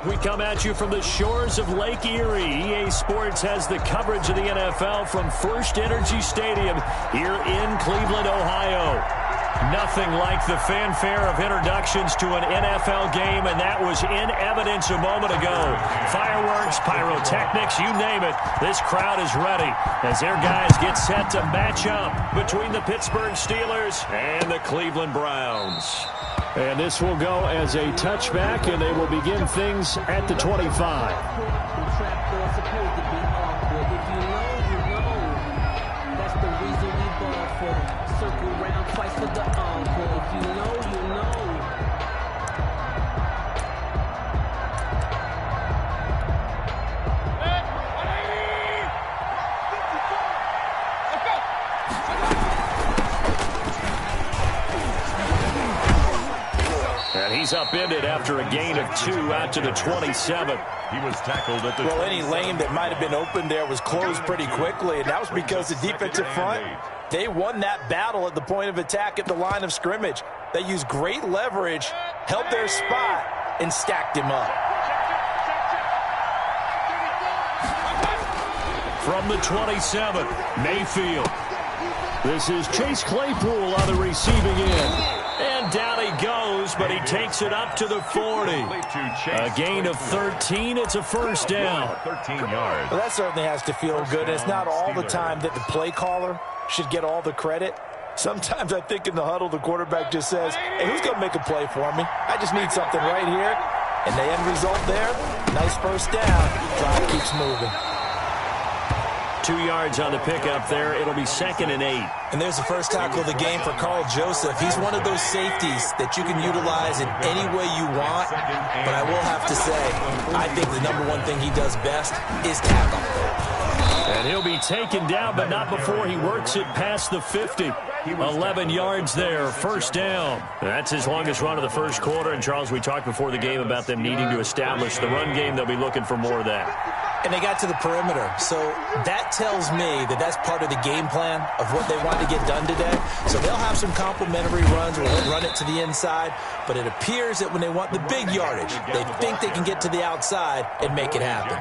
We come at you from the shores of Lake Erie. EA Sports has the coverage of the NFL from First Energy Stadium here in Cleveland, Ohio. Nothing like the fanfare of introductions to an NFL game, and that was in evidence a moment ago. Fireworks, pyrotechnics, you name it. This crowd is ready as their guys get set to match up between the Pittsburgh Steelers and the Cleveland Browns. And this will go as a touchback, and they will begin things at the 25. He's upended after a gain of 2 out to the 27. He was tackled at the... Well, any lane that might have been open there was closed pretty quickly, and that was because the defensive front, they won that battle at the point of attack at the line of scrimmage. They used great leverage, held their spot, and stacked him up. From the 27, Mayfield. This is Chase Claypool on the receiving end. And down he goes, but he takes it up to the 40. A gain of 13. It's a first down. 13 yards. Well, that certainly has to feel good. It's not all the time that the play caller should get all the credit. Sometimes I think in the huddle, the quarterback just says, hey, who's going to make a play for me? I just need something right here. And the end result there, nice first down. Drive keeps moving. 2 yards on the pickup there. It'll be 2nd and 8. And there's the first tackle of the game for Carl Joseph. He's one of those safeties that you can utilize in any way you want. But I will have to say, I think the number one thing he does best is tackle. And he'll be taken down, but not before he works it past the 50. 11 yards there, first down. That's his longest run of the first quarter. And, Charles, we talked before the game about them needing to establish the run game. They'll be looking for more of that. And they got to the perimeter. So that tells me that that's part of the game plan of what they want to get done today. So they'll have some complementary runs where they'll run it to the inside. But it appears that when they want the big yardage, they think they can get to the outside and make it happen.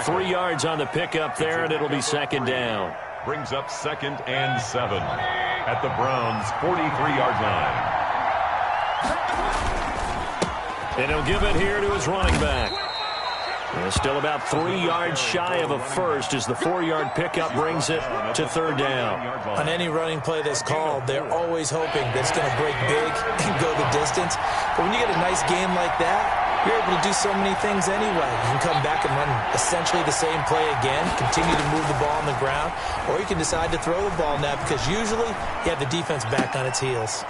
3 yards on the pickup there, and it'll be 2nd down. Brings up 2nd and 7 at the Browns' 43-yard line. And he'll give it here to his running back. And still about 3 yards shy of a first as the 4-yard pickup brings it to 3rd down. On any running play that's called, they're always hoping that it's going to break big and go the distance. But when you get a nice game like that, you're able to do so many things anyway. You can come back and run essentially the same play again, continue to move the ball on the ground, or you can decide to throw the ball now because usually you have the defense back on its heels.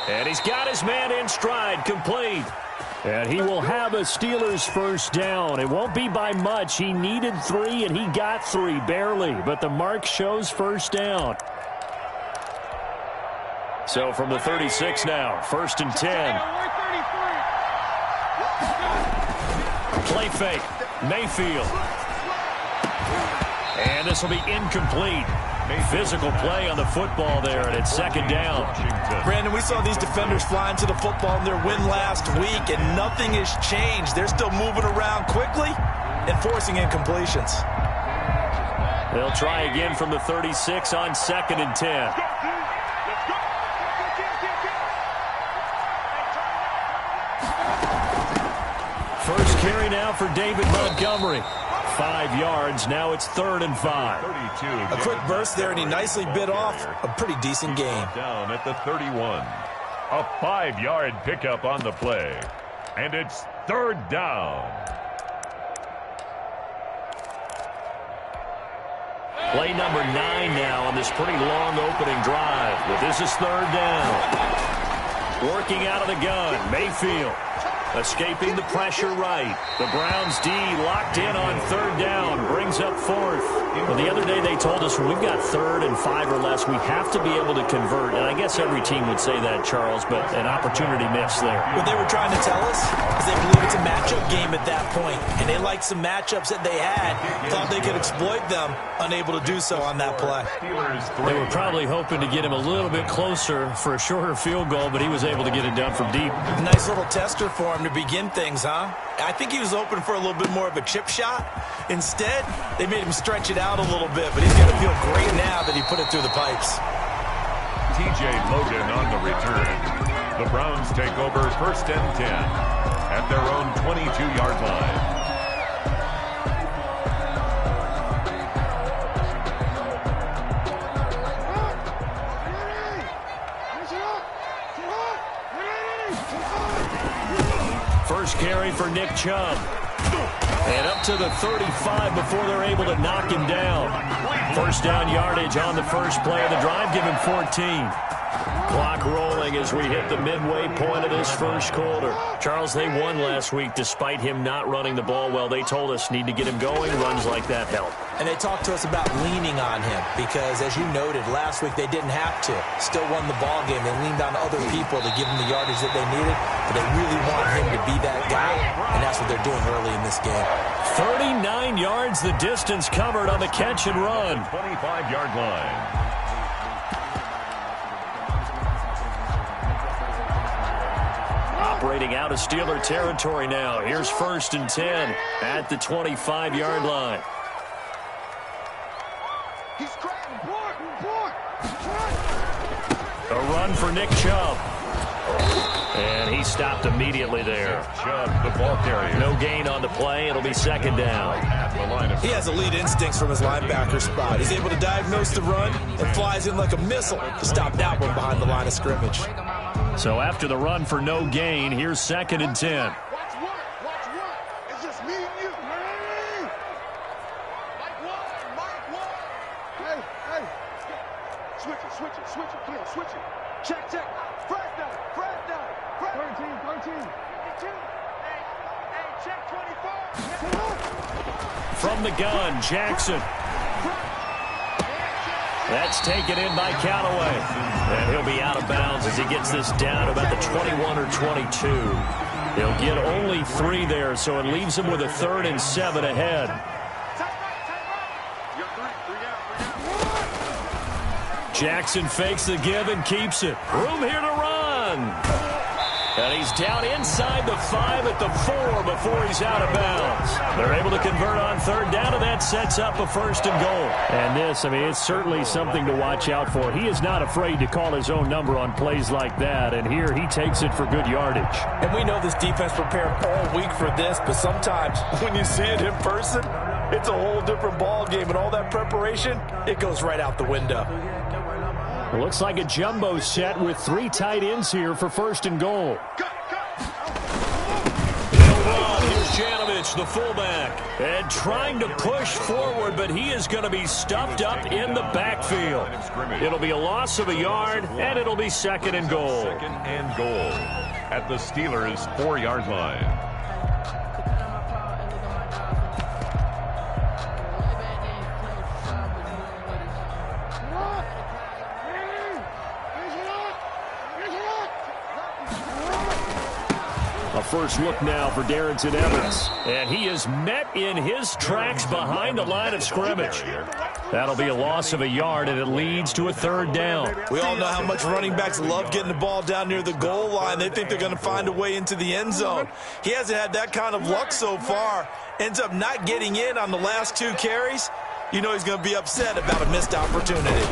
And he's got his man in stride, complete. And he will have a Steelers first down. It won't be by much. He needed 3, and he got 3, barely. But the mark shows first down. So from the 36 now, 1st and 10. Play fake, Mayfield. And this will be incomplete. Physical play on the football there, and it's 2nd down. Brandon, we saw these defenders flying to the football in their win last week, and nothing has changed. They're still moving around quickly and forcing incompletions. They'll try again from the 36 on 2nd and 10. First carry now for David Montgomery. 5 yards. Now it's 3rd and 5. A quick burst there, and he nicely bit off a pretty decent gain. Down at the 31. A 5-yard pickup on the play. And it's 3rd down. Play number 9 now on this pretty long opening drive. But this is 3rd down. Working out of the gun, Mayfield. Escaping the pressure right. The Browns D locked in on 3rd down. Brings up 4th. Well, the other day they told us when we've got 3rd and 5 or less, we have to be able to convert. And I guess every team would say that, Charles, but an opportunity missed there. What they were trying to tell us is they believe it's a matchup game at that point, and they liked some matchups that they had, thought they could exploit them, unable to do so on that play. They were probably hoping to get him a little bit closer for a shorter field goal, but he was able to get it done from deep. Nice little tester for him to begin things, huh? I think he was open for a little bit more of a chip shot. Instead, they made him stretch it out a little bit, but he's going to feel great now that he put it through the pipes. TJ Logan on the return. The Browns take over 1st and 10 at their own 22-yard line. First carry for Nick Chubb. And up to the 35 before they're able to knock him down. First down yardage on the first play of the drive. Give him 14. Clock rolling as we hit the midway point of this first quarter. Charles, they won last week despite him not running the ball well. They told us need to get him going. Runs like that help. And they talked to us about leaning on him because, as you noted, last week they didn't have to. Still won the ball game. They leaned on other people to give them the yardage that they needed, but they really want him to be that guy, and that's what they're doing early in this game. 39 yards the distance covered on the catch and run. 25-yard line. Operating out of Steeler territory now. Here's 1st and 10 at the 25-yard line. A run for Nick Chubb. And he stopped immediately there. Chubb, the ball carrier. No gain on the play. It'll be 2nd down. He has elite instincts from his linebacker spot. He's able to diagnose the run and flies in like a missile to stop that one behind the line of scrimmage. So after the run for no gain, here's 2nd and 10. Watch work. It's just me and you. Mike one. Hey. Switch it. Come on, switch it. Check. Fred down. 13. Hey, check 24. From the gun, Jackson. That's taken in by Callaway. And he'll be out of bounds as he gets this down about the 21 or 22. He'll get only 3 there, so it leaves him with a 3rd and 7 ahead. Jackson fakes the give and keeps it. Room here to run. And he's down inside the 5 at the 4 before he's out of bounds. They're able to convert on 3rd down, and that sets up a 1st and goal. And this, it's certainly something to watch out for. He is not afraid to call his own number on plays like that, and here he takes it for good yardage. And we know this defense prepared all week for this, but sometimes when you see it in person, it's a whole different ball game, and all that preparation, it goes right out the window. It looks like a jumbo set with 3 tight ends here for 1st and goal. Here's Janovich, the fullback, and trying to push forward, but he is going to be stuffed up in the backfield. It'll be a loss of a yard, and it'll be 2nd and goal. 2nd and goal at the Steelers' 4-yard line. A first look now for Darrington Evans. And he is met in his tracks behind the line of scrimmage. That'll be a loss of a yard, and it leads to a 3rd down. We all know how much running backs love getting the ball down near the goal line. They think they're going to find a way into the end zone. He hasn't had that kind of luck so far. Ends up not getting in on the last 2 carries. You know he's going to be upset about a missed opportunity.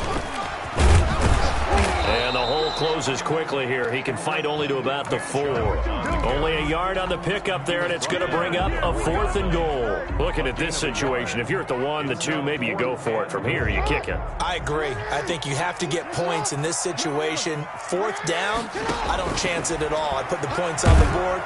And the hole closes quickly here. He can fight only to about the 4. Only a yard on the pickup there, and it's going to bring up a 4th and goal. Looking at this situation, if you're at the 1, the 2, maybe you go for it. From here, you kick it. I agree. I think you have to get points in this situation. 4th down, I don't chance it at all. I put the points on the board.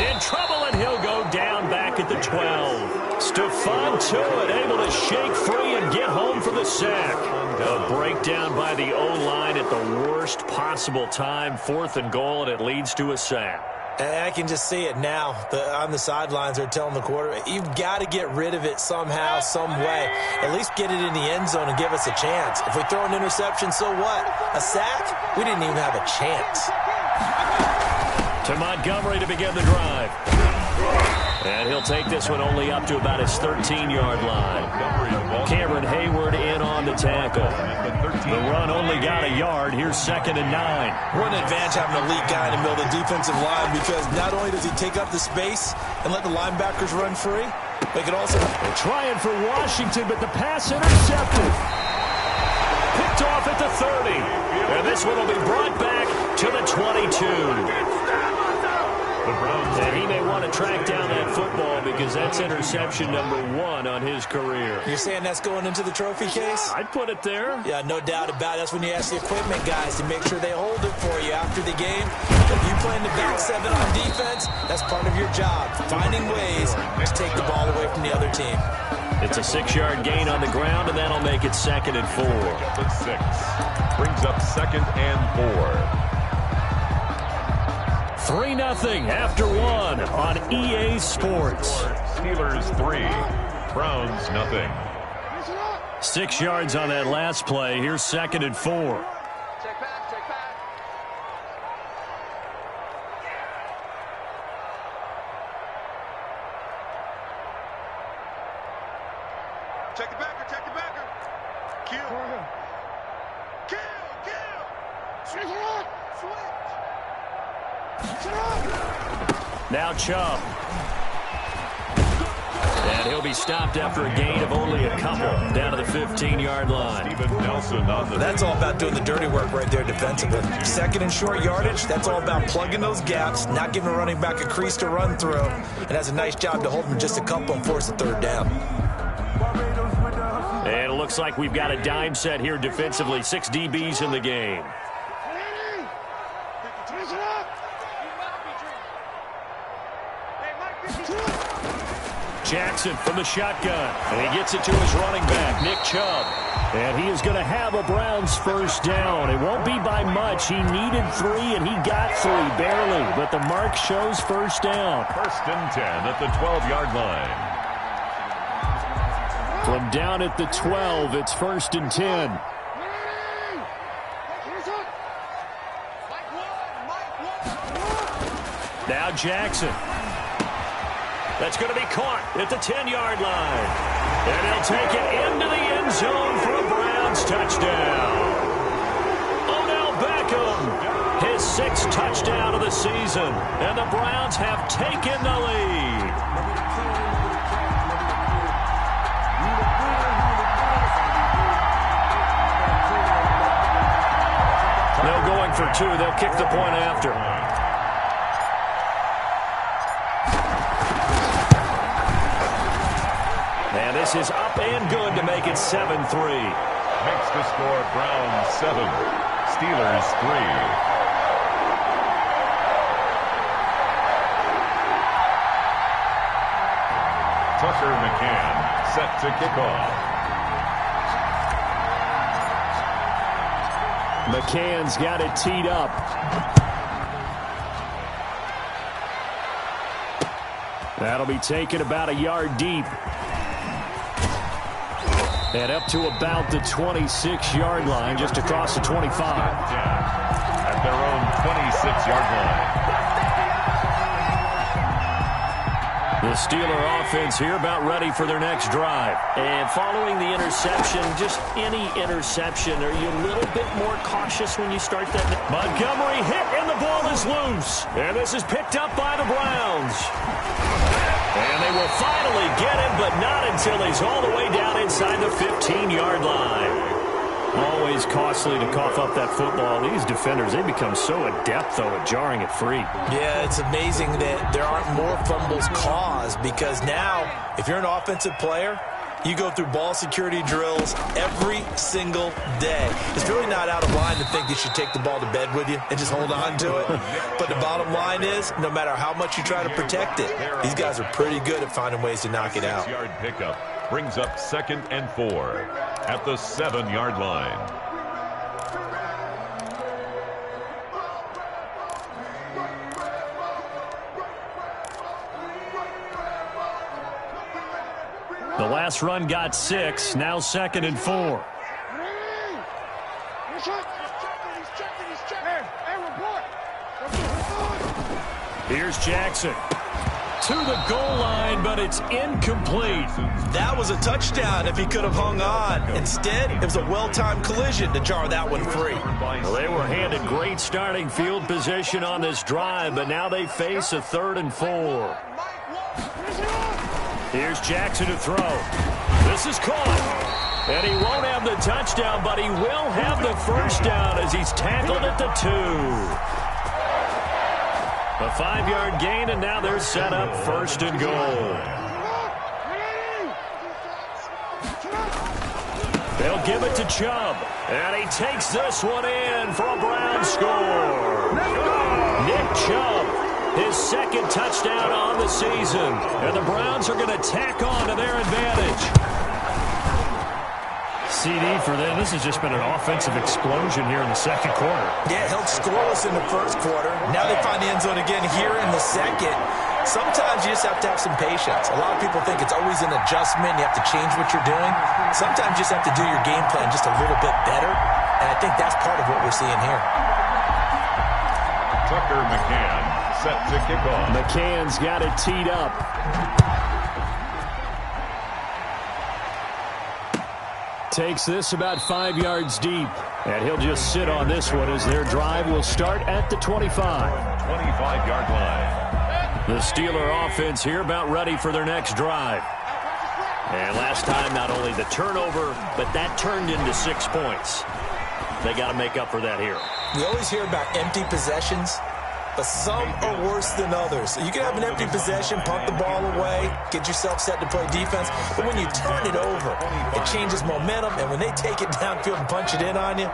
In trouble, and he'll go down back at the 12. Stephon Tuitt able to shake free and get home for the sack. A breakdown by the O-line at the worst possible time. 4th and goal, and it leads to a sack. And I can just see it now. On the sidelines, they're telling the quarterback, you've got to get rid of it somehow, some way. At least get it in the end zone and give us a chance. If we throw an interception, so what? A sack? We didn't even have a chance. To Montgomery to begin the drive. And he'll take this one only up to about his 13-yard line. Cameron Hayward in on the tackle. The run only got a yard. Here's 2nd and 9. What an advantage having an elite guy in the middle of the defensive line, because not only does he take up the space and let the linebackers run free, they can also... They're trying for Washington, but the pass intercepted. Picked off at the 30. And this one will be brought back to the 22. And he may want to track down that football because that's interception number 1 on his career. You're saying that's going into the trophy case? I'd put it there. Yeah, no doubt about it. That's when you ask the equipment guys to make sure they hold it for you after the game. If you play in the back 7 on defense, that's part of your job. Finding ways to take the ball away from the other team. It's a 6-yard gain on the ground, and that'll make it 2nd and 4. The 6 brings up 2nd and 4. 3-0 after 1 on EA Sports. Steelers 3, Browns 0. 6 yards on that last play. Here's 2nd and 4. Check back, check back. Check the backer, check the backer. Kill. Kill. Switch it up. Switch. Now Chubb. And he'll be stopped after a gain of only a couple down to the 15-yard line. That's all about doing the dirty work right there defensively. 2nd and short yardage, that's all about plugging those gaps, not giving a running back a crease to run through, and has a nice job to hold him just a couple and force a 3rd down. And it looks like we've got a dime set here defensively. 6 DBs in the game. Jackson from the shotgun, and he gets it to his running back, Nick Chubb. And he is going to have a Browns first down. It won't be by much. He needed 3, and he got 3, barely. But the mark shows first down. 1st and 10 at the 12-yard line. From down at the 12, it's 1st and 10. Now Jackson. That's going to be caught at the 10-yard line. And he'll take it into the end zone for a Browns touchdown. Odell Beckham, his 6th touchdown of the season. And the Browns have taken the lead. No going for 2. They'll kick the point after. And this is up and good to make it 7-3. Makes the score Browns 7, Steelers 3. Tucker McCann set to kick off. McCann's got it teed up. That'll be taken about a yard deep. And up to about the 26-yard line, just across the 25. At their own 26-yard line. The Steeler offense here about ready for their next drive. And following the interception, just any interception, are you a little bit more cautious when you start that? Montgomery hit, and the ball is loose. And this is picked up by the Browns. And they will finally get him, but not until he's all the way down inside the 15-yard line. Always costly to cough up that football. These defenders, they become so adept, though, at jarring it free. Yeah, it's amazing that there aren't more fumbles caused, because now, if you're an offensive player, you go through ball security drills every single day. It's really not out of line to think you should take the ball to bed with you and just hold on to it. But the bottom line is, no matter how much you try to protect it, these guys are pretty good at finding ways to knock it out. 6-yard pickup brings up 2nd and 4 at the 7-yard line. last run got 6. Now 2nd and 4. Here's Jackson. To the goal line, but it's incomplete. That was a touchdown if he could have hung on. Instead, it was a well-timed collision to jar that one free. Well, they were handed great starting field position on this drive, but now they face a 3rd and 4. Here's Jackson to throw. This is caught. And he won't have the touchdown, but he will have the first down as he's tackled at the 2. A 5-yard gain, and now they're set up 1st and goal. They'll give it to Chubb, and he takes this one in for a Brown score. Nick Chubb, his 2nd touchdown on the season, and the Browns are going to tack on to their advantage. CD for them. This has just been an offensive explosion here in the 2nd quarter. Yeah, held scoreless in the 1st quarter. Now they find the end zone again here in the 2nd. Sometimes you just have to have some patience. A lot of people think it's always an adjustment. You have to change what you're doing. Sometimes you just have to do your game plan just a little bit better, and I think that's part of what we're seeing here. Tucker McCann set to kick off. McCann's got it teed up. Takes this about 5 yards deep, and he'll just sit on this one as their drive will start at the 25. 25-yard line. The Steeler offense here about ready for their next drive. And last time, not only the turnover, but that turned into 6 points. They got to make up for that here. We always hear about empty possessions, but some are worse than others. So you can have an empty possession, pump the ball away, get yourself set to play defense, but when you turn it over, it changes momentum, and when they take it downfield and punch it in on you,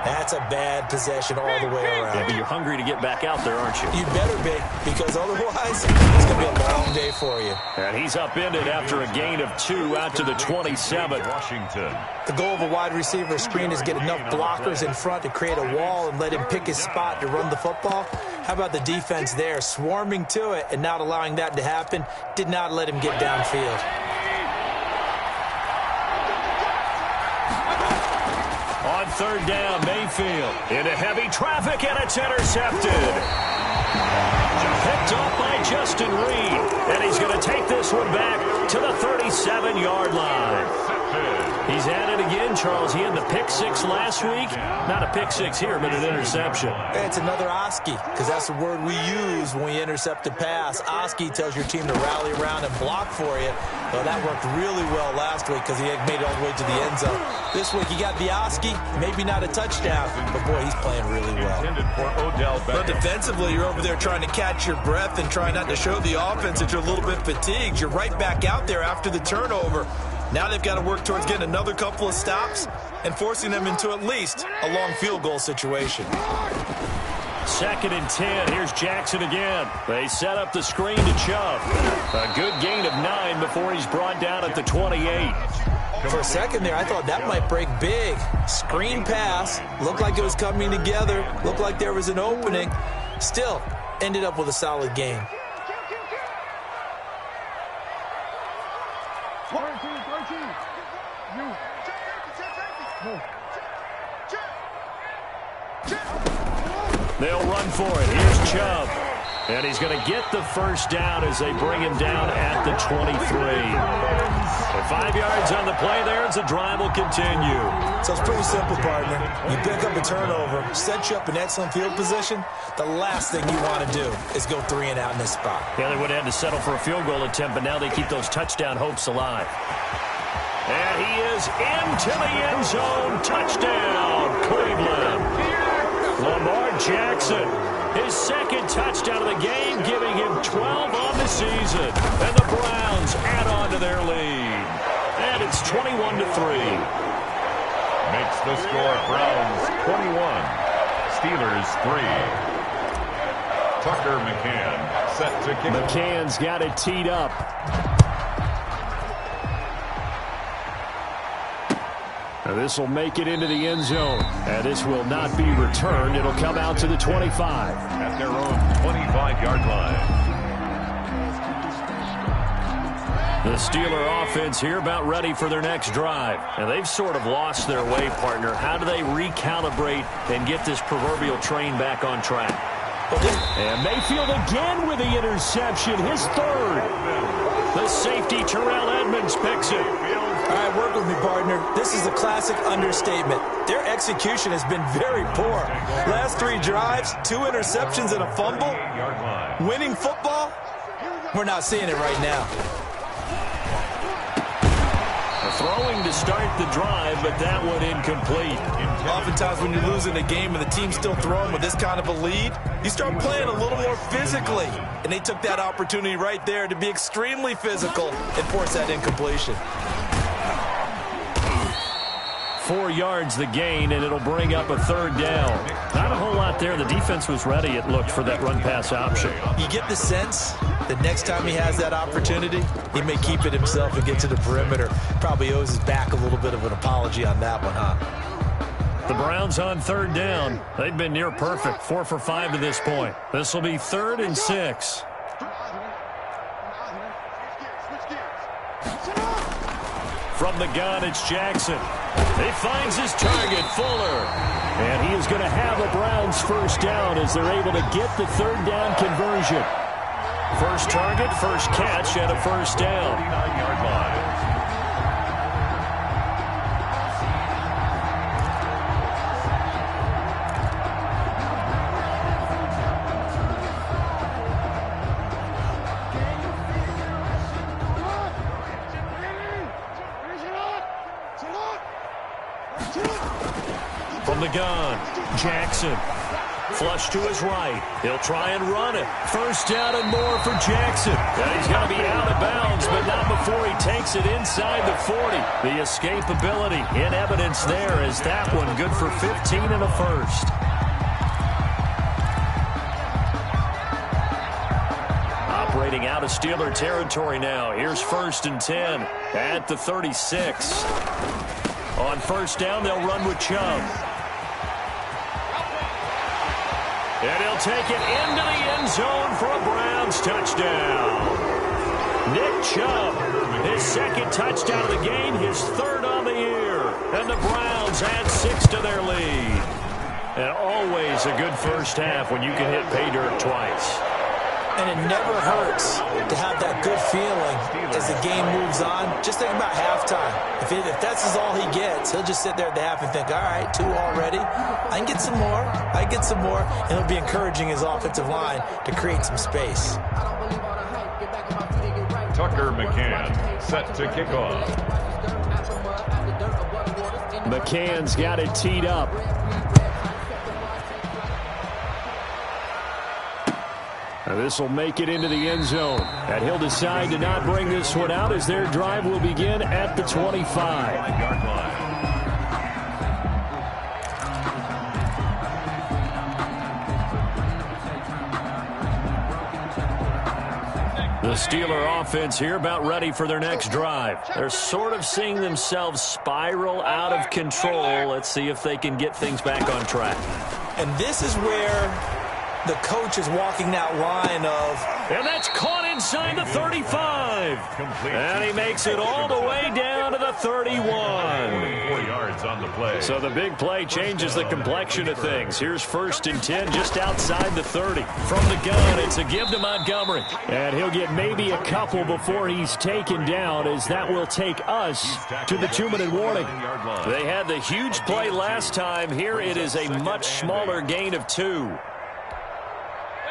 that's a bad possession all the way around. Yeah, but you're hungry to get back out there, aren't you? You better be, because otherwise, it's going to be a long day for you. And he's upended after a gain of 2 out to the 27. Washington. The goal of a wide receiver screen is get enough blockers in front to create a wall and let him pick his spot to run the football. How about the defense there, swarming to it and not allowing that to happen? Did not let him get downfield. On 3rd down, Mayfield into heavy traffic, and it's intercepted. Picked off by Justin Reed, and he's going to take this one back to the 37-yard line. He's at it again, Charles. He had the pick 6 last week. Not a pick 6 here, but an interception. It's another Oski, because that's the word we use when we intercept a pass. Oski tells your team to rally around and block for you. Well, that worked really well last week because he had made it all the way to the end zone. This week, he got the Oski, maybe not a touchdown, but boy, he's playing really well. Intended for Odell Beckham. But defensively, you're over there trying to catch your breath and trying not to show the offense that you're a little bit fatigued. You're right back out there after the turnover. Now they've got to work towards getting another couple of stops and forcing them into at least a long field goal situation. 2nd and 10. Here's Jackson again. They set up the screen to Chubb. A good gain of 9 before he's brought down at the 28. For a second there, I thought that might break big. Screen pass. Looked like it was coming together. Looked like there was an opening. Still, ended up with a solid game. They'll run for it. Here's Chubb. And he's going to get the first down as they bring him down at the 23. And 5 yards on the play there as the drive will continue. So it's pretty simple, partner. You pick up a turnover, set you up in excellent field position. The last thing you want to do is go 3 and out in this spot. Yeah, they would have had to settle for a field goal attempt, but now they keep those touchdown hopes alive. And he is into the end zone. Touchdown, Cleveland. Lamar Jackson, his 2nd touchdown of the game, giving him 12 on the season. And the Browns add on to their lead. And it's 21-3. Makes the score Browns 21, Steelers 3. Tucker McCann set to kick. McCann's got it teed up. Now this will make it into the end zone. And this will not be returned. It'll come out to the 25. At their own 25-yard line. The Steeler offense here about ready for their next drive. And they've sort of lost their way, partner. How do they recalibrate and get this proverbial train back on track? And Mayfield again with the interception, his third. The safety, Terrell Edmonds, picks it. All right, work with me, partner. This is a classic understatement. Their execution has been very poor. Last 3 drives, 2 interceptions and a fumble. Winning football? We're not seeing it right now. Throwing to start the drive, but that one incomplete. Oftentimes when you're losing a game and the team's still throwing with this kind of a lead, you start playing a little more physically. And they took that opportunity right there to be extremely physical and force that incompletion. 4 yards the gain, and it'll bring up a third down. Not a whole lot there. The defense was ready, it looked, for that run-pass option. You get the sense that next time he has that opportunity, he may keep it himself and get to the perimeter. Probably owes his back a little bit of an apology on that one, huh? The Browns on third down. They've been near perfect, 4 for 5 to this point. This will be 3rd and 6. From the gun, it's Jackson. He finds his target, Fuller. And he is going to have a Browns first down as they're able to get the third down conversion. First target, first catch, and a first down. 49-yard line. From the gun, Jackson. Flush to his right. He'll try and run it. First down and more for Jackson. And he's going to be out of bounds, but not before he takes it inside the 40. The escapability in evidence there is that one good for 15 and a first. Operating out of Steeler territory now. Here's 1st and 10 at the 36. On first down, they'll run with Chubb. And he'll take it into the end zone for a Browns touchdown. Nick Chubb, his 2nd touchdown of the game, his 3rd on the year. And the Browns add 6 to their lead. And always a good first half when you can hit pay dirt twice. And it never hurts to have that good feeling as the game moves on. Just think about halftime. If that's all he gets, he'll just sit there at the half and think, all right, 2 already. I can get some more. I can get some more. And he'll be encouraging his offensive line to create some space. Tucker McCann set to kick off. McCann's got it teed up. This will make it into the end zone. And he'll decide to not bring this one out as their drive will begin at the 25-yard line. The Steeler offense here about ready for their next drive. They're sort of seeing themselves spiral out of control. Let's see if they can get things back on track. And this is where the coach is walking that line of... And that's caught inside the 35. And he makes it all the way down to the 31. 4 yards on the play. So the big play changes the complexion of things. Here's 1st and 10 just outside the 30. From the gun, it's a give to Montgomery. And he'll get maybe a couple before he's taken down, as that will take us to the 2-minute warning. They had the huge play last time. Here it is a much smaller gain of 2.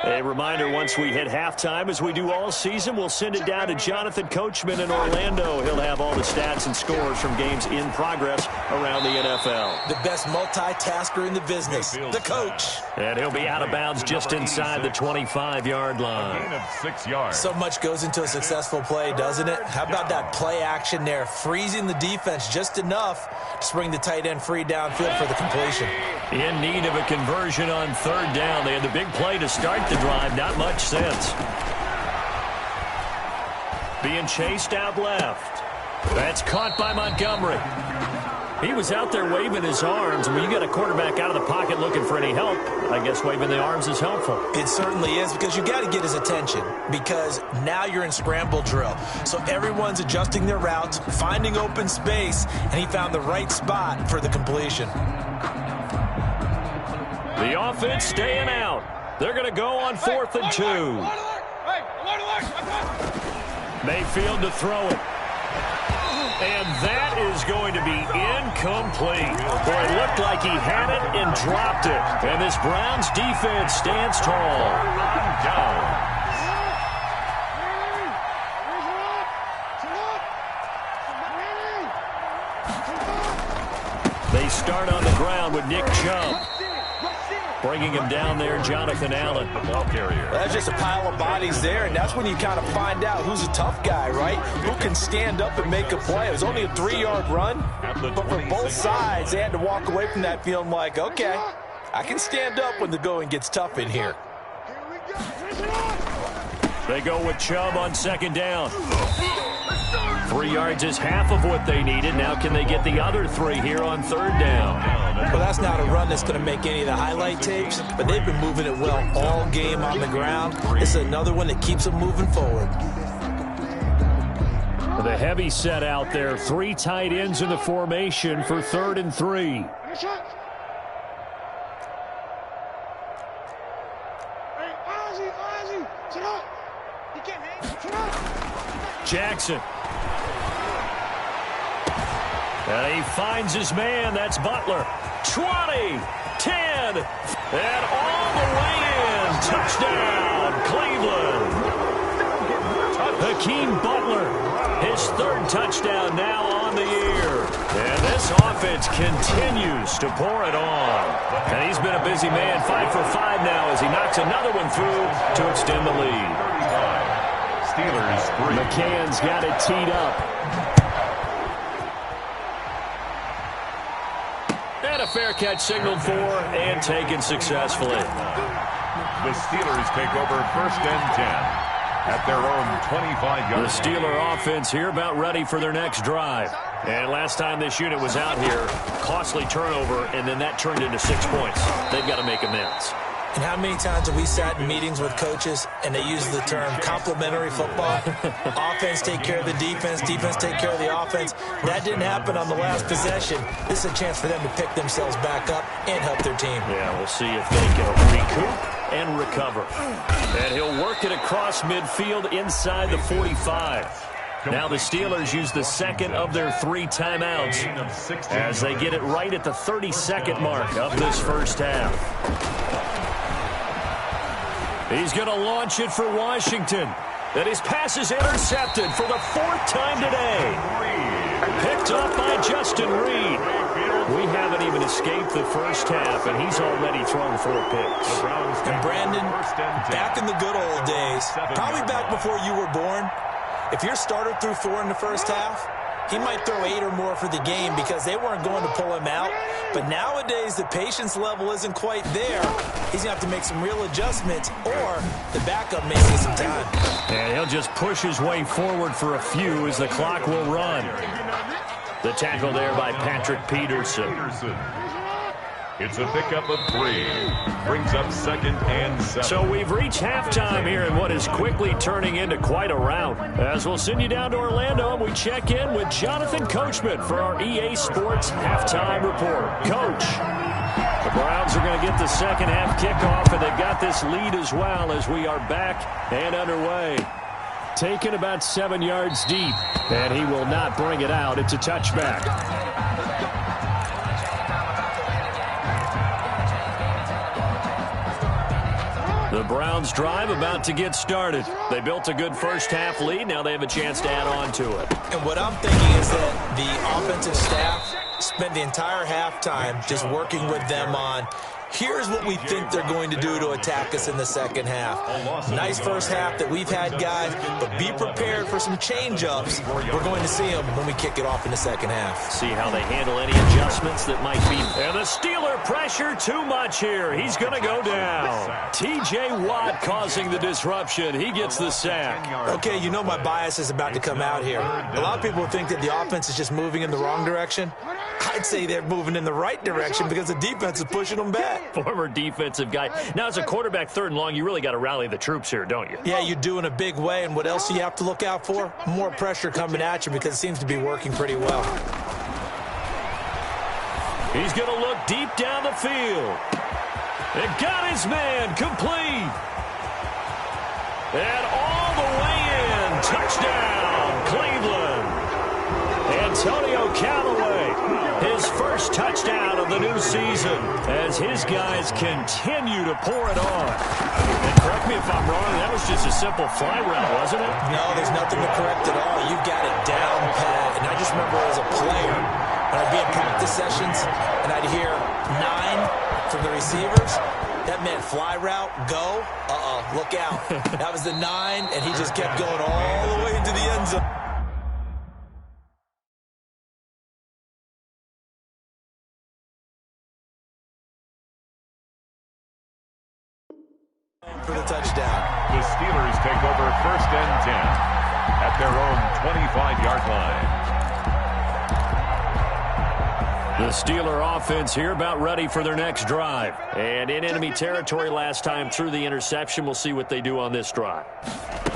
A reminder, once we hit halftime, as we do all season, we'll send it down to Jonathan Coachman in Orlando. He'll have all the stats and scores from games in progress around the NFL. The best multitasker in the business, the coach. And he'll be out of bounds just inside the 25-yard line. A gain of 6 yards. So much goes into a successful play, doesn't it? How about that play action there, freezing the defense just enough to bring the tight end free downfield for the completion. In need of a conversion on third down. They had the big play to start the drive. Not much sense. Being chased out left. That's caught by Montgomery. He was out there waving his arms. When you got a quarterback out of the pocket looking for any help, I guess waving the arms is helpful. It certainly is, because you got to get his attention, because now you're in scramble drill. So everyone's adjusting their routes, finding open space, and he found the right spot for the completion. The offense staying out. They're going to go on 4th and 2. Mayfield to throw it. And that is going to be incomplete. Boy, it looked like he had it and dropped it. And this Browns defense stands tall. They start on the ground with Nick Chubb. Bringing him down there, Jonathan Allen, the ball carrier. That's just a pile of bodies there, and that's when you kind of find out who's a tough guy, right? Who can stand up and make a play. It was only a 3-yard run, but for both sides, they had to walk away from that feeling like, okay, I can stand up when the going gets tough in here. They go with Chubb on 2nd down. 3 yards is half of what they needed. Now can they get the other 3 here on 3rd down? Well, that's not a run that's going to make any of the highlight tapes, but they've been moving it well all game on the ground. This is another one that keeps them moving forward. The heavy set out there. 3 tight ends in the formation for 3rd and 3. Jackson. And he finds his man. That's Butler. 20, 10, and all the way in. Touchdown, Cleveland. Hakeem Butler, his 3rd touchdown now on the year. And this offense continues to pour it on. And he's been a busy man, 5 for 5 now as he knocks another one through to extend the lead. Steelers 3. McCann's got it teed up. And a fair catch signaled for and taken successfully. The Steelers take over 1st and 10 at their own 25-yard. The Steeler offense here about ready for their next drive. And last time this unit was out here, costly turnover, and then that turned into 6 points. They've got to make amends. And how many times have we sat in meetings with coaches and they use the term complementary football? Offense take care of the defense, defense take care of the offense. That didn't happen on the last possession. This is a chance for them to pick themselves back up and help their team. Yeah, we'll see if they can recoup and recover. And he'll work it across midfield inside the 45. Now the Steelers use the 2nd of their 3 timeouts as they get it right at the 32nd mark of this first half. He's going to launch it for Washington. And his pass is intercepted for the 4th time today. Picked up by Justin Reed. We haven't even escaped the first half, and he's already thrown 4 picks. And Brandon, back in the good old days, probably back before you were born, if your starter threw 4 in the first half, he might throw 8 or more for the game because they weren't going to pull him out. But nowadays, the patience level isn't quite there. He's going to have to make some real adjustments, or the backup may need some time. And he'll just push his way forward for a few as the clock will run. The tackle there by Patrick Peterson. It's a pickup of 3. Brings up 2nd and 7. So we've reached halftime here in what is quickly turning into quite a rout. As we'll send you down to Orlando, and we check in with Jonathan Coachman for our EA Sports Halftime Report. Coach, the Browns are going to get the 2nd half kickoff, and they've got this lead as well as we are back and underway. Taken about 7 yards deep, and he will not bring it out. It's a touchback. The Browns drive about to get started. They built a good first half lead. Now they have a chance to add on to it. And what I'm thinking is that the offensive staff spent the entire halftime just working with them on, Here's what we think they're going to do to attack us in the second half. Nice first half that we've had, guys, but be prepared for some change-ups. We're going to see them when we kick it off in the second half. See how they handle any adjustments that might be. And the Steeler pressure too much here. He's going to go down. T.J. Watt causing the disruption. He gets the sack. Okay, you know my bias is about to come out here. A lot of people think that the offense is just moving in the wrong direction. I'd say they're moving in the right direction because the defense is pushing them back. Former defensive guy. Now, as a quarterback, 3rd and long, you really got to rally the troops here, don't you? Yeah, you do in a big way. And what else do you have to look out for? More pressure coming at you because it seems to be working pretty well. He's going to look deep down the field. And got his man complete. And all the way in. Touchdown, Cleveland. Antonio Callaway, his first touchdown of the new season as his guys continue to pour it on. And correct me if I'm wrong, that was just a simple fly route, wasn't it? No, there's nothing to correct at all. You've got it down pat. And I just remember as a player, when I'd be in practice sessions and I'd hear 9 from the receivers, that meant fly route, go, look out. That was the 9, and he just kept going all the way into the end zone. For the touchdown. The Steelers take over 1st and 10 at their own 25-yard line. The Steeler offense here about ready for their next drive. And in enemy territory last time through the interception. We'll see what they do on this drive.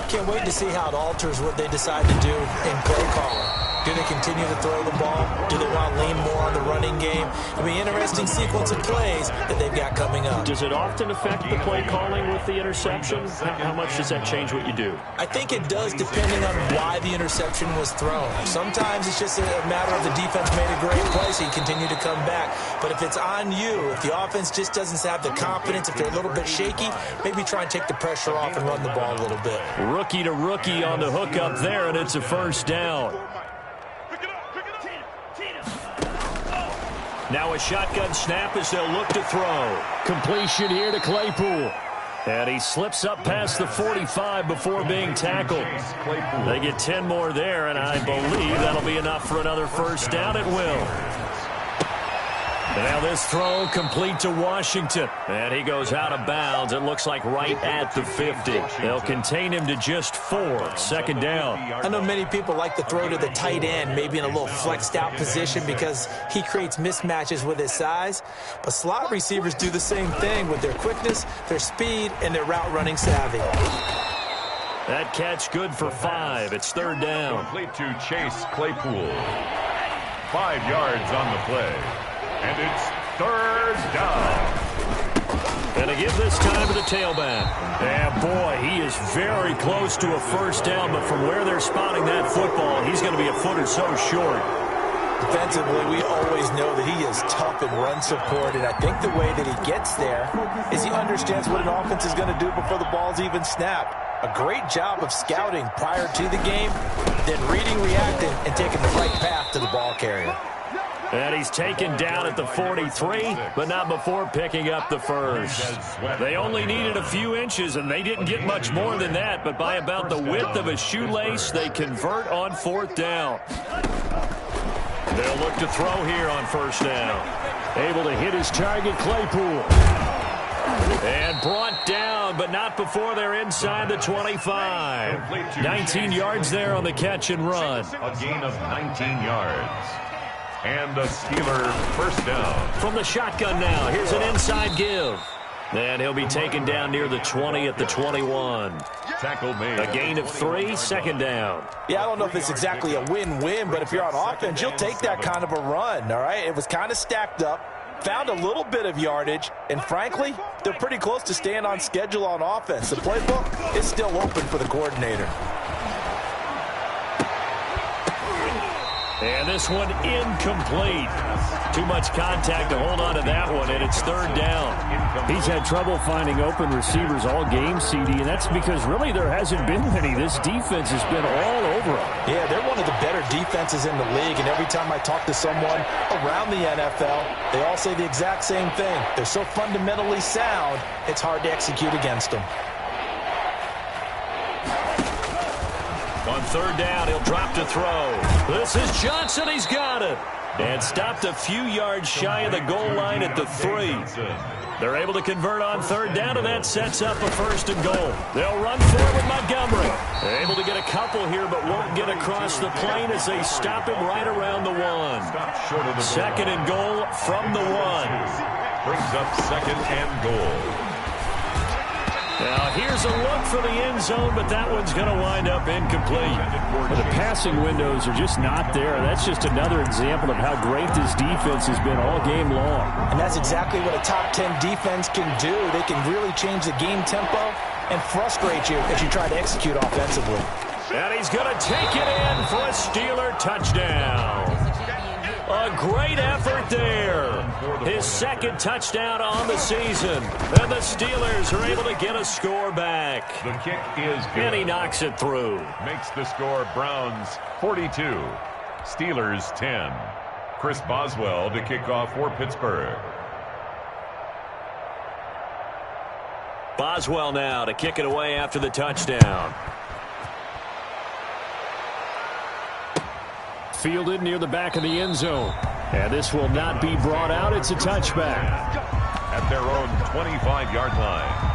Can't wait to see how it alters what they decide to do in play calling. Do they continue to throw the ball? Do they want to lean more on the running game? It'll be an interesting sequence of plays that they've got coming up. Does it often affect the play calling with the interception? How much does that change what you do? I think it does depending on why the interception was thrown. Sometimes it's just a matter of the defense made a great play, so you continue to come back. But if it's on you, if the offense just doesn't have the confidence, if they're a little bit shaky, maybe try and take the pressure off and run the ball a little bit. Rookie to rookie on the hook up there, and it's a first down. Now a shotgun snap as they'll look to throw. Completion here to Claypool. And he slips up past the 45 before being tackled. They get 10 more there, and I believe that'll be enough for another first down. It will. And now this throw complete to Washington. And he goes out of bounds. It looks like right at the 50. They'll contain him to just 4. 2nd down. I know many people like to throw to the tight end, maybe in a little flexed out position because he creates mismatches with his size. But slot receivers do the same thing with their quickness, their speed, and their route running savvy. That catch good for 5. It's 3rd down. Complete to Chase Claypool. 5 yards on the play. And it's 3rd down. And to give this time to the tailback. And boy, he is very close to a first down, but from where they're spotting that football, he's going to be a foot or so short. Defensively, we always know that he is tough in run support, and I think the way that he gets there is he understands what an offense is going to do before the ball's even snapped. A great job of scouting prior to the game, then reading, reacting, and taking the right path to the ball carrier. And he's taken down at the 43, but not before picking up the first. They only needed a few inches, and they didn't get much more than that, but by about the width of a shoelace, they convert on 4th down. They'll look to throw here on 1st down. Able to hit his target, Claypool. And brought down, but not before they're inside the 25. 19 yards there on the catch and run. A gain of 19 yards. And a Steeler first down. From the shotgun now, here's an inside give. And he'll be taken down near the 20 at the 21. Tackle made. A gain of 3, 2nd down. Yeah, I don't know if it's exactly a win-win, but if you're on offense, you'll take that kind of a run, all right? It was kind of stacked up, found a little bit of yardage, and frankly, they're pretty close to staying on schedule on offense. The playbook is still open for the coordinator. And this one incomplete. Too much contact to hold on to that one, and it's third down. He's had trouble finding open receivers all game, CD, and that's because really there hasn't been many. This defense has been all over him. Yeah, they're one of the better defenses in the league, and every time I talk to someone around the NFL, they all say the exact same thing. They're so fundamentally sound, it's hard to execute against them. On third down, he'll drop to throw. This is Johnson. He's got it. And stopped a few yards shy of the goal line at the 3. They're able to convert on third down, and that sets up a first and goal. They'll run for it with Montgomery. They're able to get a couple here, but won't get across the plane as they stop him right around the 1. Second and goal from the 1. Brings up second and goal. Now, here's a look for the end zone, but that one's going to wind up incomplete. Well, the passing windows are just not there. That's just another example of how great this defense has been all game long. And that's exactly what a top 10 defense can do. They can really change the game tempo and frustrate you as you try to execute offensively. And he's going to take it in for a Steeler touchdown. A great effort there. His second touchdown on the season. And the Steelers are able to get a score back. The kick is good. And he knocks it through. Makes the score Browns 42, Steelers 10. Chris Boswell to kick off for Pittsburgh. Boswell now to kick it away after the touchdown. Fielded near the back of the end zone. And this will not be brought out. It's a touchback. At their own 25-yard line.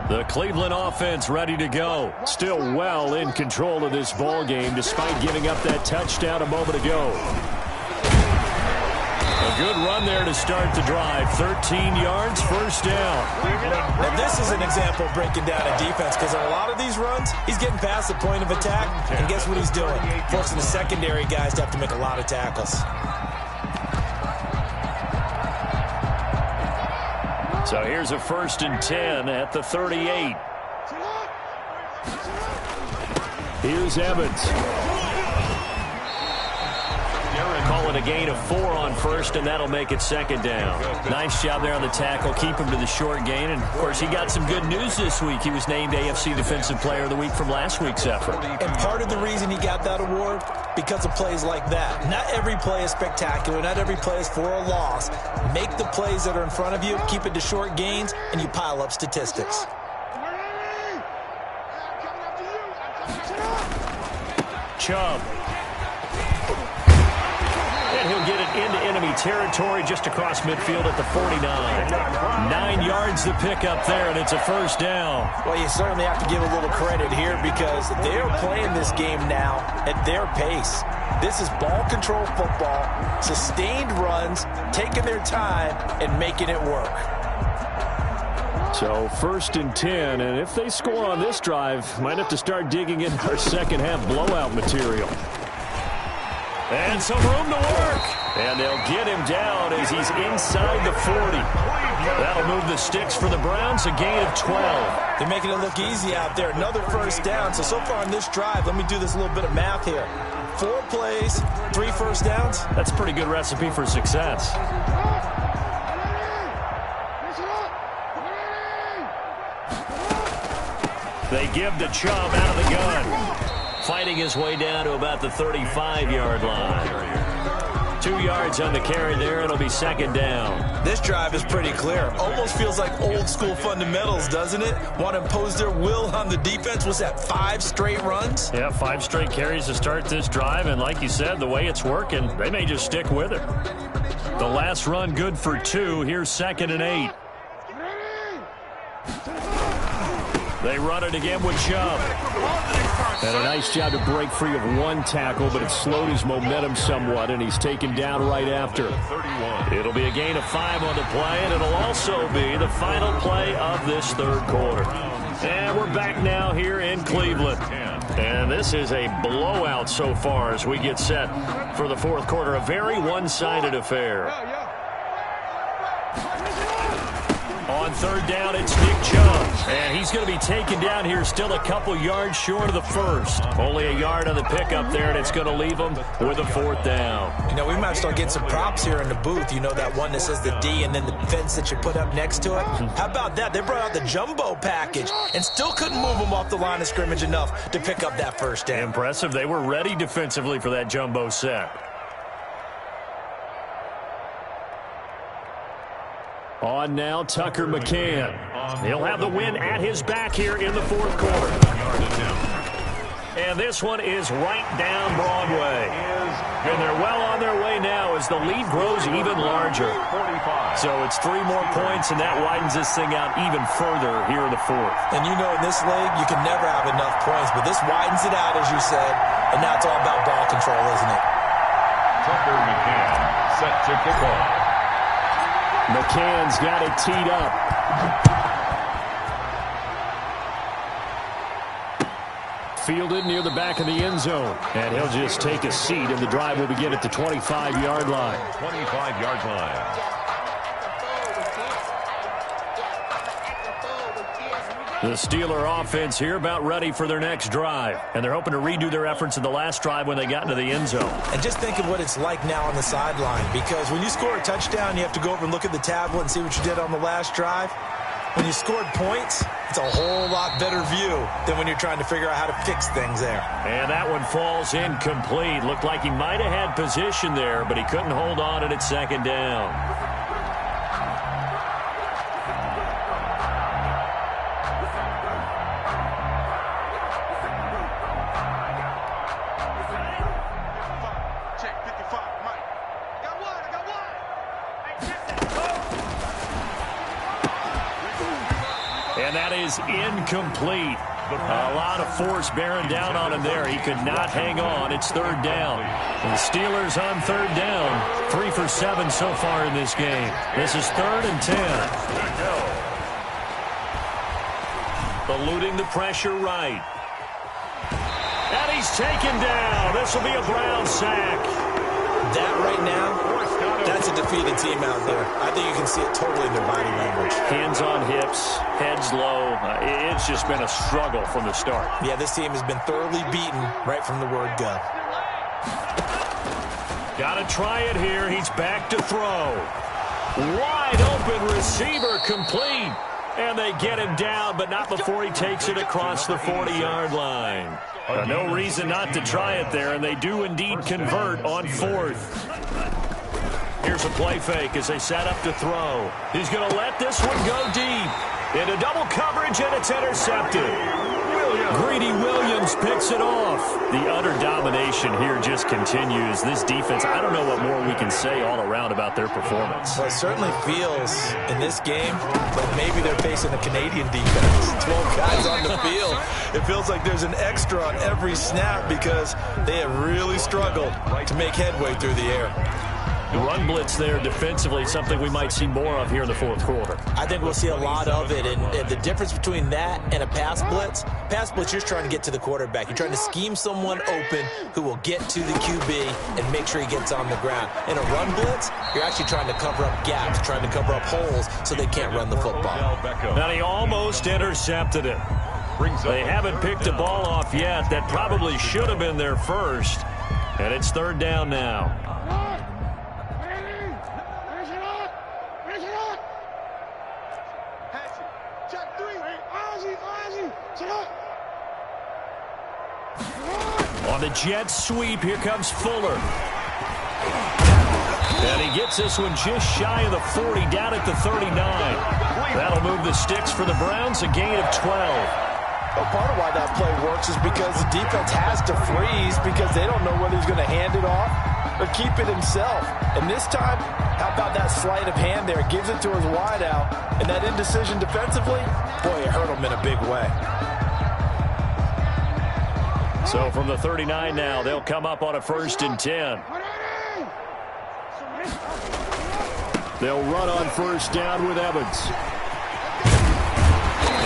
The Cleveland offense ready to go. Still well in control of this ball game despite giving up that touchdown a moment ago. A good run there to start the drive. 13 yards, first down. Now this is an example of breaking down a defense because on a lot of these runs, he's getting past the point of attack, and guess what he's doing? Forcing the secondary guys to have to make a lot of tackles. So here's a 1st and 10 at the 38. Here's Evans. Call it a gain of 4 on first, and that'll make it second down. Nice job there on the tackle. Keep him to the short gain. And, of course, he got some good news this week. He was named AFC Defensive Player of the Week from last week's effort. And part of the reason he got that award, because of plays like that. Not every play is spectacular. Not every play is for a loss. Make the plays that are in front of you, keep it to short gains, and you pile up statistics. Chubb. And he'll get it into enemy territory just across midfield at the 49. 9 yards to pick up there, and it's a first down. Well, you certainly have to give a little credit here because they're playing this game now at their pace. This is ball control football, sustained runs, taking their time, and making it work. So 1st and 10, and if they score on this drive, might have to start digging in our second half blowout material. And some room to work. And they'll get him down as he's inside the 40. That'll move the sticks for the Browns, a gain of 12. They're making it look easy out there. Another first down. So far on this drive, let me do this little bit of math here. 4 plays, 3 first downs. That's a pretty good recipe for success. They give to Chubb out of the gun. Fighting his way down to about the 35-yard line. 2 yards on the carry there. It'll be second down. This drive is pretty clear. Almost feels like old school fundamentals, doesn't it? Want to impose their will on the defense. Was that 5 straight runs? Yeah, 5 straight carries to start this drive. And like you said, the way it's working, they may just stick with it. The last run good for 2. Here's 2nd and 8. They run it again with Chubb. And a nice job to break free of 1 tackle, but it slowed his momentum somewhat, and he's taken down right after. It'll be a gain of 5 on the play, and it'll also be the final play of this third quarter. And we're back now here in Cleveland. And this is a blowout so far as we get set for the fourth quarter. A very one-sided affair. On third down, it's Nick Chubb. And he's going to be taken down here still a couple yards short of the first. Only a yard on the pickup there, and it's going to leave him with a fourth down. You know, we might start getting some props here in the booth. You know, that one that says the D and then the fence that you put up next to it? How about that? They brought out the jumbo package and still couldn't move them off the line of scrimmage enough to pick up that first down. Impressive. They were ready defensively for that jumbo set. On now, Tucker McCann. He'll have the win at his back here in the fourth quarter. And this one is right down Broadway. And they're well on their way now as the lead grows even larger. So it's 3 more points, and that widens this thing out even further here in the fourth. And you know, in this league, you can never have enough points, but this widens it out, as you said, and now it's all about ball control, isn't it? Tucker McCann set to kick off. McCann's got it teed up. Fielded near the back of the end zone. And he'll just take a seat, and the drive will begin at the 25-yard line. 25-yard line. The Steeler offense here about ready for their next drive. And they're hoping to redo their efforts in the last drive when they got into the end zone. And just think of what it's like now on the sideline, because when you score a touchdown, you have to go over and look at the tablet and see what you did on the last drive. When you scored points, it's a whole lot better view than when you're trying to figure out how to fix things there. And that one falls incomplete. Looked like he might have had position there, but he couldn't hold on at second down. And that is incomplete. A lot of force bearing down on him there. He could not hang on. It's third down. The Steelers on third down. 3 for 7 so far in this game. This is 3rd and 10. Eluding the pressure right. And he's taken down. This will be a Brown sack. That right now, that's a defeated team out there. I think you can see it totally in their body language. Hands on hips, heads low. It's just been a struggle from the start. Yeah, this team has been thoroughly beaten right from the word go. Got to try it here. He's back to throw. Wide open receiver, complete. And they get him down, but not before he takes it across the 40-yard line. No reason not to try it there, and they do indeed convert on 4th. Here's a play fake as they set up to throw. He's going to let this one go deep. Into double coverage, and it's intercepted. Greedy Williams picks it off. The utter domination here just continues. This defense, I don't know what more we can say all around about their performance. Well, it certainly feels in this game like maybe they're facing a Canadian defense. 12 guys on the field. It feels like there's an extra on every snap because they have really struggled to make headway through the air. The run blitz there defensively, something we might see more of here in the fourth quarter. I think we'll see a lot of it, and the difference between that and a pass blitz, you're just trying to get to the quarterback. You're trying to scheme someone open who will get to the QB and make sure he gets on the ground. In a run blitz, you're actually trying to cover up gaps, trying to cover up holes so they can't run the football. Now he almost intercepted it. They haven't picked a ball off yet. That probably should have been their first, and it's third down now. On the jet sweep, here comes Fuller. And he gets this one just shy of the 40, down at the 39. That'll move the sticks for the Browns, a gain of 12. Well, part of why that play works is because the defense has to freeze because they don't know whether he's going to hand it off or keep it himself. And this time, how about that sleight of hand there? Gives it to his wideout. And that indecision defensively, boy, it hurt him in a big way. So from the 39 now, they'll come up on a 1st and 10. They'll run on 1st down with Evans.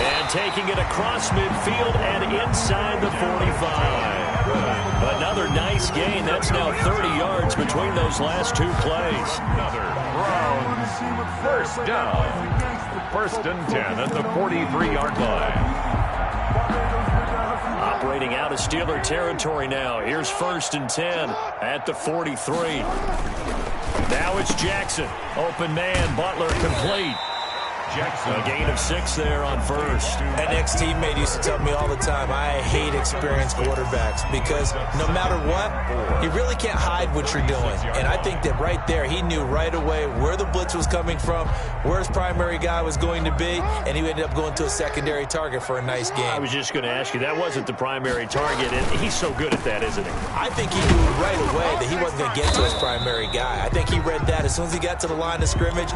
And taking it across midfield and inside the 45. Another nice gain. That's now 30 yards between those last two plays. Another Browns first down. First and 10 at the 43-yard line. Operating out of Steeler territory now. Here's first and 10 at the 43. Now it's Jackson. Open man, Butler complete. Jackson. A gain of 6 there on first. An ex-teammate used to tell me all the time, I hate experienced quarterbacks because no matter what, you really can't hide what you're doing. And I think that right there, he knew right away where the blitz was coming from, where his primary guy was going to be, and he ended up going to a secondary target for a nice game. I was just going to ask you, that wasn't the primary target, and he's so good at that, isn't he? I think he knew right away that he wasn't going to get to his primary guy. I think he read that as soon as he got to the line of scrimmage,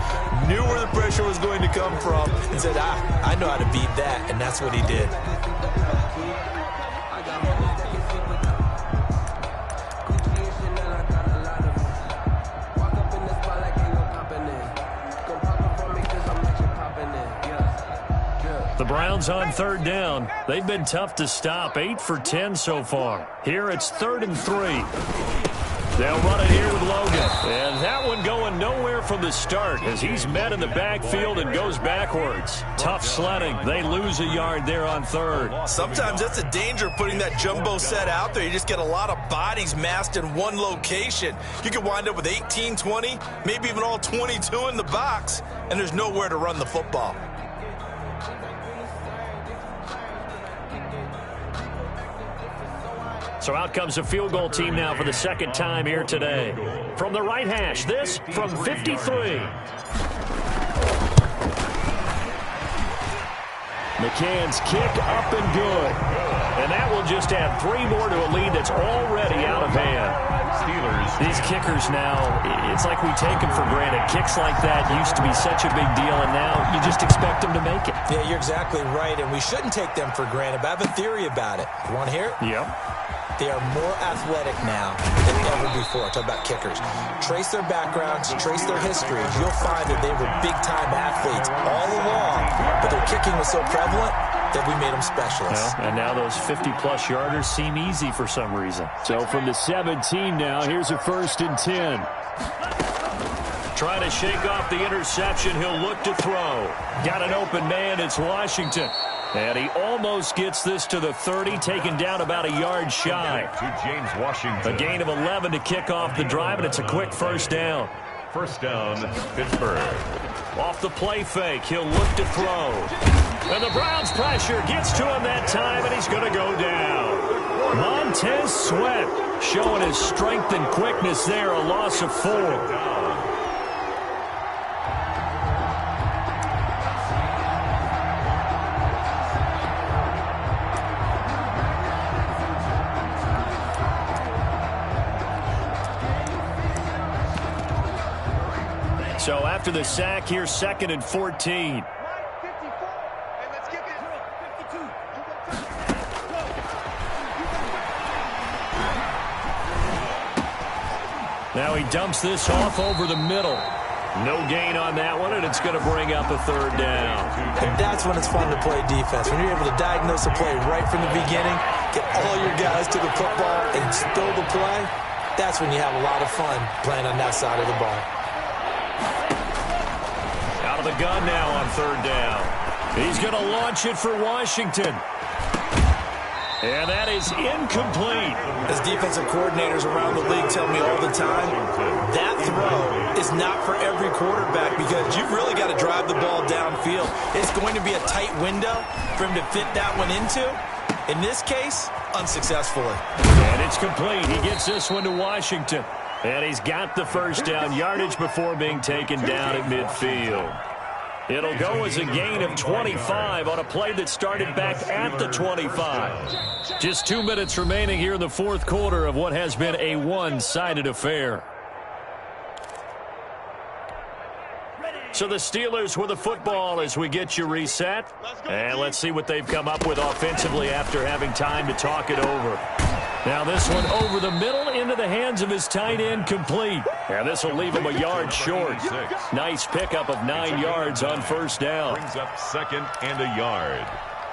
knew where the pressure was going to come from, and said, I know how to beat that, and that's what he did. The Browns on third down. They've been tough to stop. 8 for 10 so far. Here it's 3rd and 3. They'll run it here with Logan. And that one going nowhere from the start as he's met in the backfield and goes backwards. Tough sledding. They lose a yard there on third. Sometimes that's a danger of putting that jumbo set out there. You just get a lot of bodies massed in one location. You could wind up with 18, 20, maybe even all 22 in the box, and there's nowhere to run the football. So out comes a field goal team now for the second time here today. From the right hash, this from 53. McCann's kick up and good. And that will just add 3 more to a lead that's already out of hand. Steelers. These kickers now, it's like we take them for granted. Kicks like that used to be such a big deal, and now you just expect them to make it. Yeah, you're exactly right, and we shouldn't take them for granted, but I have a theory about it. You want to hear it? Yep. They are more athletic now than ever before. Talk about kickers. Trace their backgrounds, trace their histories. You'll find that they were big-time athletes all along, but their kicking was so prevalent that we made them specialists. Well, and now those 50-plus yarders seem easy for some reason. So from the 17 now, here's a 1st and 10. Trying to shake off the interception. He'll look to throw. Got an open man. It's Washington. And he almost gets this to the 30, taken down about a yard shy. To James Washington. A gain of 11 to kick off the drive, and it's a quick first down. First down, Pittsburgh. Off the play fake, he'll look to throw. And the Browns pressure gets to him that time, and he's going to go down. Montez Sweat showing his strength and quickness there, a loss of 4. So after the sack, here's 2nd and 14. Now he dumps this off over the middle. No gain on that one, and it's going to bring up a 3rd down. And that's when it's fun to play defense. When you're able to diagnose a play right from the beginning, get all your guys to the football, and spill the play, that's when you have a lot of fun playing on that side of the ball. Out of the gun now on 3rd down. He's going to launch it for Washington. And that is incomplete. As defensive coordinators around the league tell me all the time, that throw is not for every quarterback because you've really got to drive the ball downfield. It's going to be a tight window for him to fit that one into. In this case, unsuccessfully. And it's complete. He gets this one to Washington. And he's got the first down yardage before being taken down at midfield. It'll go as a gain of 25 on a play that started back at the 25. Just 2 minutes remaining here in the 4th quarter of what has been a one-sided affair. So the Steelers with the football as we get you reset. And let's see what they've come up with offensively after having time to talk it over. Now this one over the middle into the hands of his tight end, complete. And this will leave him a yard short. Nice pickup of 9 yards on first down. Brings up 2nd and a yard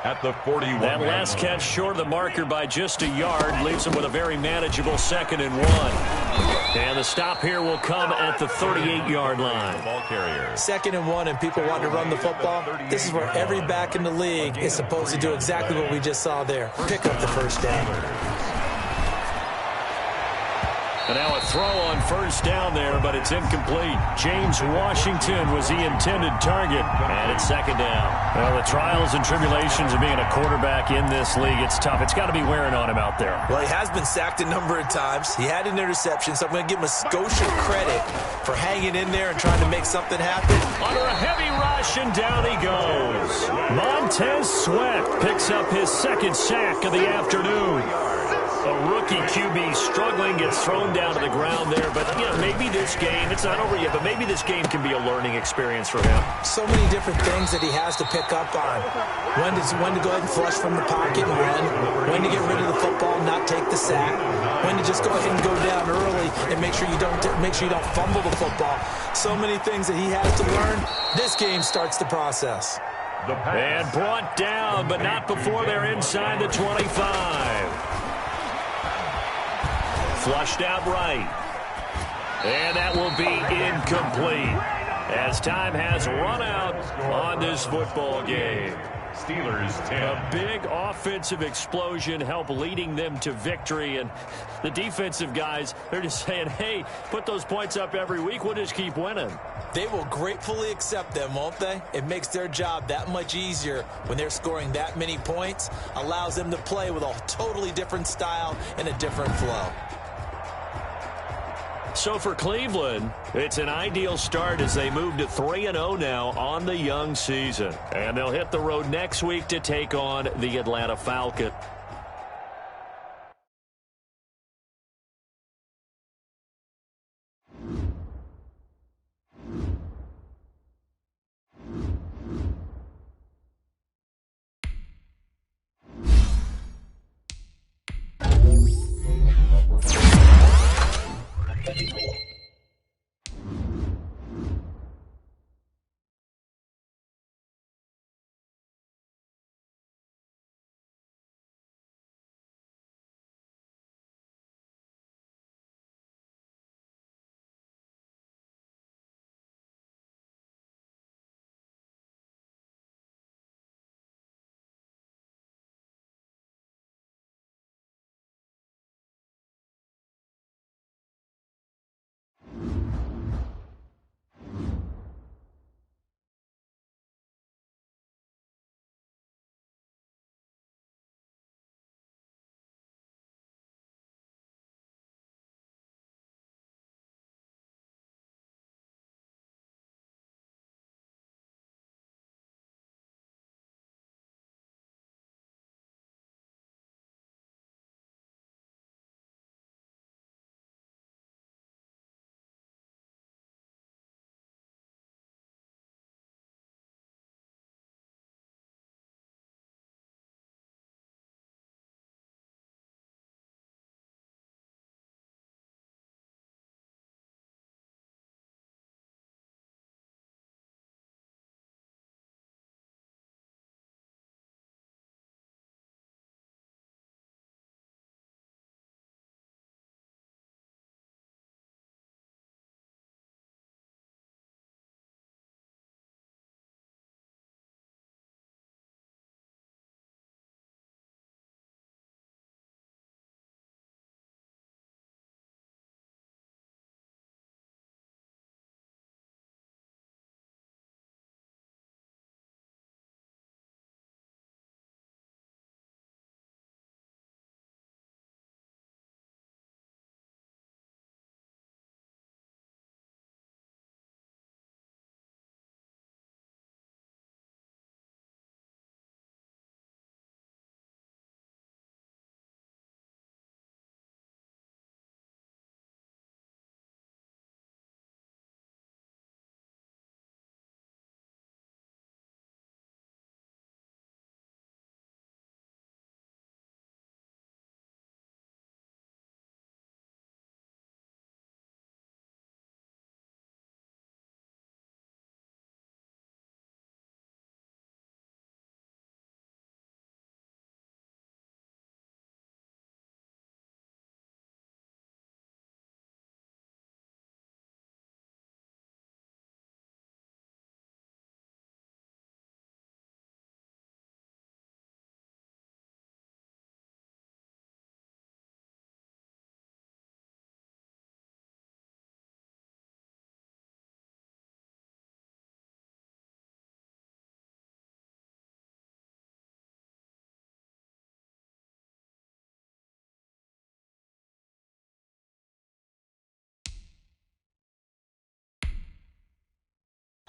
at the 41. That last catch short of the marker by just a yard leaves him with a very manageable 2nd and 1. And the stop here will come at the 38-yard line. Ball carrier. 2nd and 1, and people want to run the football. This is where every back in the league is supposed to do exactly what we just saw there. Pick up the first down. And now a throw on first down there, but it's incomplete. James Washington was the intended target, and it's 2nd down. Well, the trials and tribulations of being a quarterback in this league, it's tough. It's got to be wearing on him out there. Well, he has been sacked a number of times. He had an interception, so I'm going to give him a Scotia credit for hanging in there and trying to make something happen. Under a heavy rush, and down he goes. Montez Sweat picks up his 2nd sack of the afternoon. A rookie QB struggling, gets thrown down to the ground there. But, you know, maybe this game, it's not over yet, but maybe this game can be a learning experience for him. So many different things that he has to pick up on. When to go ahead and flush from the pocket and run. When to get rid of the football, not take the sack. When to just go ahead and go down early and make sure you don't fumble the football. So many things that he has to learn. This game starts the process. And brought down, but not before they're inside the 25. Flushed out right. And that will be incomplete as time has run out on this football game. Steelers 10. A big offensive explosion helped leading them to victory. And the defensive guys, they're just saying, hey, put those points up every week. We'll just keep winning. They will gratefully accept them, won't they? It makes their job that much easier when they're scoring that many points. Allows them to play with a totally different style and a different flow. So for Cleveland, it's an ideal start as they move to 3-0 now on the young season. And they'll hit the road next week to take on the Atlanta Falcons.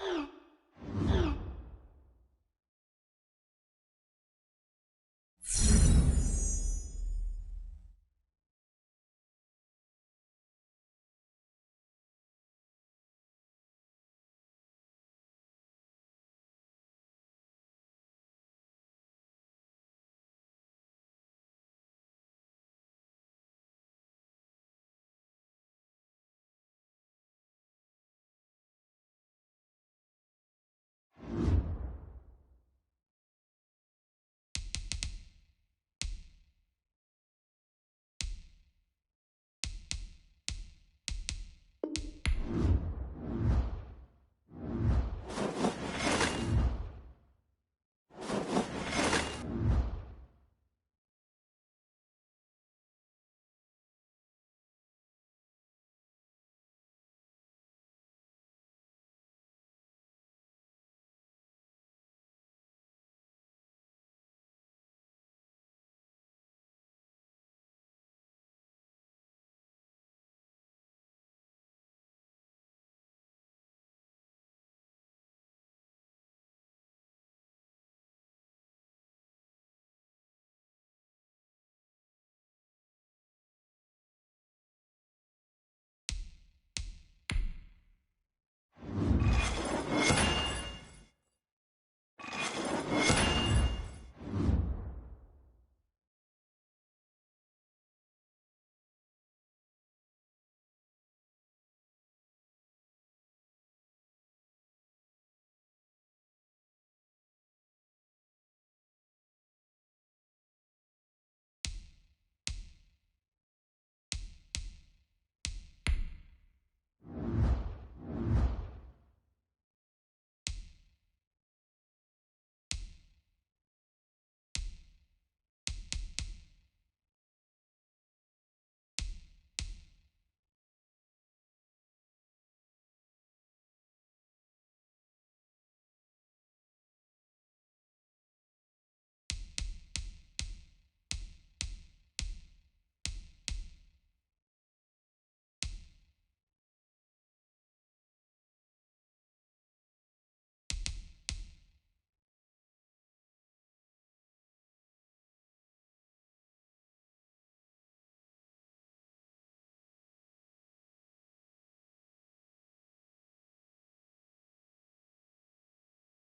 you.